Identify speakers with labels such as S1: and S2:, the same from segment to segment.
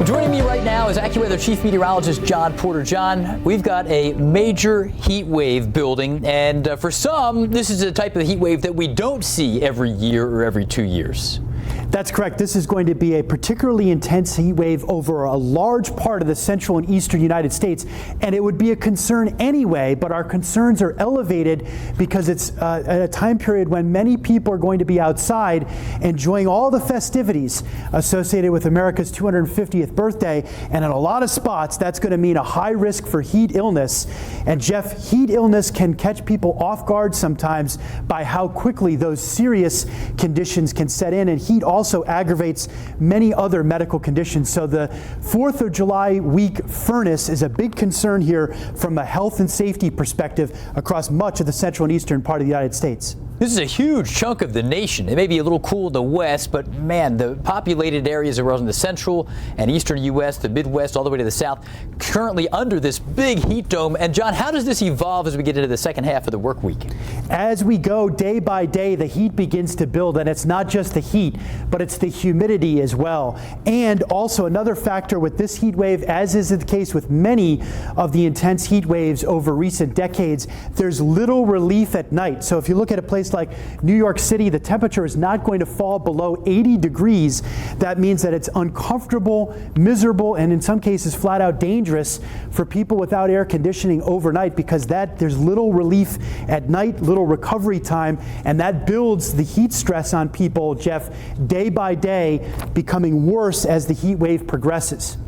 S1: Joining me right now is AccuWeather Chief Meteorologist John Porter. John, we've got a major heat wave building, and for some, this is a type of heat wave that we don't see every year or every 2 years.
S2: That's correct. This is going to be a particularly intense heat wave over a large part of the central and eastern United States, and it would be a concern anyway, but our concerns are elevated because it's at a time period when many people are going to be outside enjoying all the festivities associated with America's 250th birthday, and in a lot of spots that's going to mean a high risk for heat illness. And Jeff, heat illness can catch people off guard sometimes by how quickly those serious conditions can set in, and heat also aggravates many other medical conditions. So the 4th of July week furnace is a big concern here from a health and safety perspective across much of the central and eastern part of the United States.
S1: This is a huge chunk of the nation. It may be a little cool in the west, but man, the populated areas around the central and eastern U.S., the Midwest, all the way to the south, currently under this big heat dome. And John, how does this evolve as we get into the second half of the work week?
S2: As we go day by day, the heat begins to build, and it's not just the heat, but it's the humidity as well. And also another factor with this heat wave, as is the case with many of the intense heat waves over recent decades, there's little relief at night. So if you look at a place like New York City, the temperature is not going to fall below 80 degrees. That means that it's uncomfortable, miserable, and in some cases flat out dangerous for people without air conditioning overnight, because there's little relief at night, little recovery time, and that builds the heat stress on people, Jeff, day by day, becoming worse as the heat wave progresses.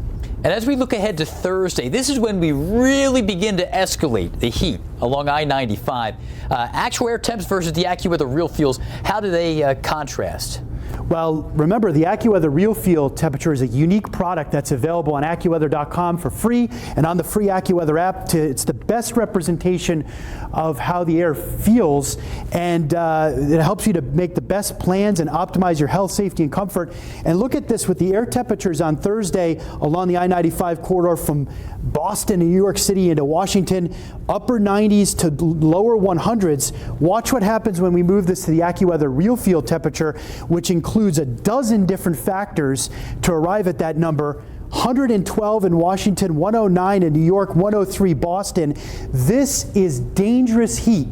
S1: And as we look ahead to Thursday, this is when we really begin to escalate the heat along I-95. Actual air temps versus the AccuWeather RealFeels, how do they contrast?
S2: Well, remember, the AccuWeather RealFeel Temperature is a unique product that's available on AccuWeather.com for free and on the free AccuWeather app. It's the best representation of how the air feels, and it helps you to make the best plans and optimize your health, safety, and comfort. And look at this with the air temperatures on Thursday along the I-95 corridor from Boston and New York City into Washington, upper 90s to lower 100s. Watch what happens when we move this to the AccuWeather RealFeel Temperature, which includes a dozen different factors to arrive at that number. 112 in Washington, 109 in New York, 103 Boston. This is dangerous heat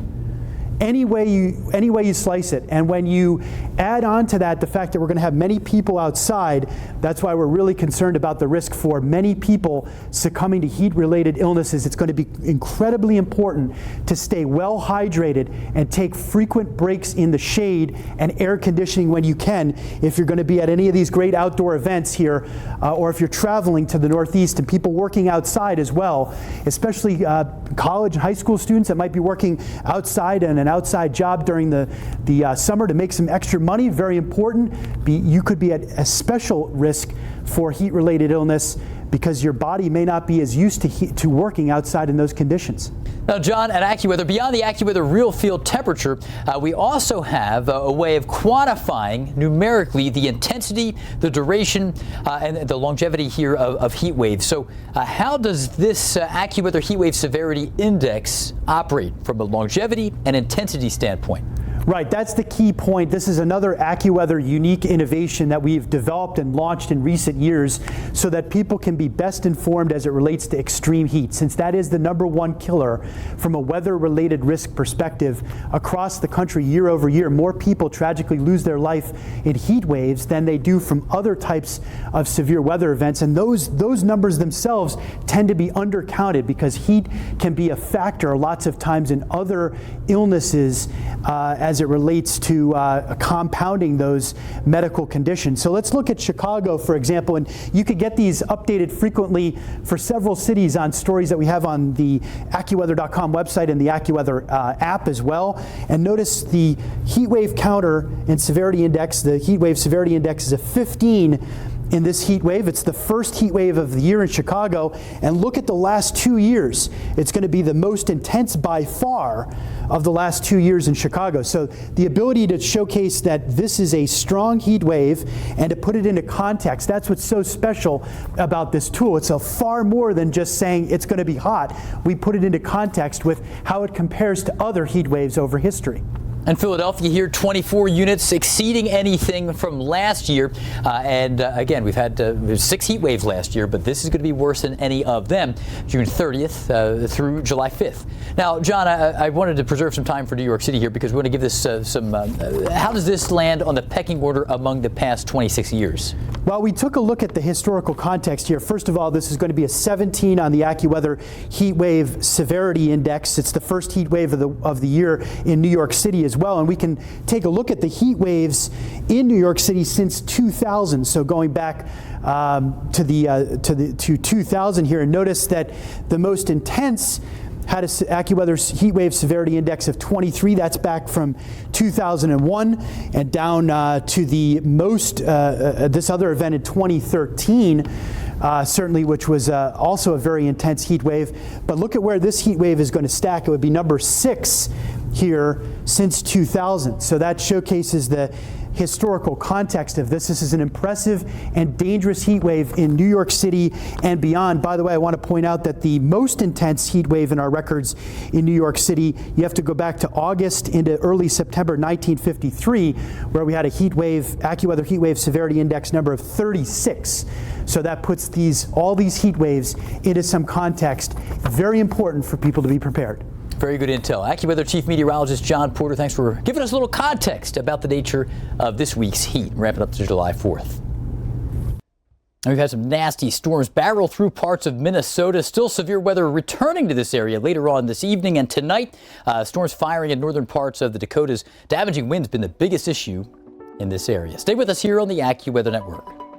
S2: any way you slice it. And when you add on to that the fact that we're going to have many people outside, that's why we're really concerned about the risk for many people succumbing to heat-related illnesses. It's going to be incredibly important to stay well hydrated and take frequent breaks in the shade and air conditioning when you can, if you're going to be at any of these great outdoor events here, or if you're traveling to the Northeast, and people working outside as well, especially college and high school students that might be working outside and an outside job during the summer to make some extra money. Very important. You could be at a special risk for heat-related illness because your body may not be as used to working outside in those conditions.
S1: Now, John, at AccuWeather, beyond the AccuWeather RealFeel Temperature, we also have a way of quantifying numerically the intensity, the duration, and the longevity here of heat waves. So how does this AccuWeather Heat Wave Severity Index operate from a longevity and intensity standpoint?
S2: Right, that's the key point. This is another AccuWeather unique innovation that we've developed and launched in recent years so that people can be best informed as it relates to extreme heat, since that is the #1 killer from a weather-related risk perspective across the country year over year. More people tragically lose their life in heat waves than they do from other types of severe weather events, and those numbers themselves tend to be undercounted because heat can be a factor lots of times in other illnesses as it relates to compounding those medical conditions. So let's look at Chicago, for example, and you could get these updated frequently for several cities on stories that we have on the AccuWeather.com website and the AccuWeather app as well. And notice the heat wave counter and severity index. The heat wave severity index is a 15 in this heat wave. It's the first heat wave of the year in Chicago, and look at the last 2 years. It's going to be the most intense by far of the last 2 years in Chicago. So the ability to showcase that this is a strong heat wave and to put it into context, that's what's so special about this tool. It's a far more than just saying it's going to be hot. We put it into context with how it compares to other heat waves over history.
S1: In Philadelphia here, 24 units, exceeding anything from last year. Again, we've had 6 heat waves last year, but this is going to be worse than any of them, June 30th through July 5th. Now, John, I wanted to preserve some time for New York City here because we want to give this how does this land on the pecking order among the past 26 years?
S2: Well, we took a look at the historical context here. First of all, this is going to be a 17 on the AccuWeather Heat Wave Severity Index. It's the first heat wave of the year in New York City as well. And we can take a look at the heat waves in New York City since 2000. So going back to 2000 here, and notice that the most intense had an AccuWeather Heat Wave Severity Index of 23. That's back from 2001, and down to the most, this other event in 2013, certainly, which was also a very intense heat wave. But look at where this heat wave is going to stack. It would be number 6 here since 2000. So that showcases the historical context of this. This is an impressive and dangerous heat wave in New York City and beyond. By the way, I want to point out that the most intense heat wave in our records in New York City, you have to go back to August into early September 1953, where we had a heat wave, AccuWeather Heat Wave Severity Index number of 36. So that puts all these heat waves into some context. Very important for people to be prepared.
S1: Very good intel. AccuWeather Chief Meteorologist John Porter, thanks for giving us a little context about the nature of this week's heat. Wrapping up to July 4th. We've had some nasty storms barrel through parts of Minnesota. Still severe weather returning to this area later on this evening and tonight. Storms firing in northern parts of the Dakotas. Damaging winds been the biggest issue in this area. Stay with us here on the AccuWeather Network.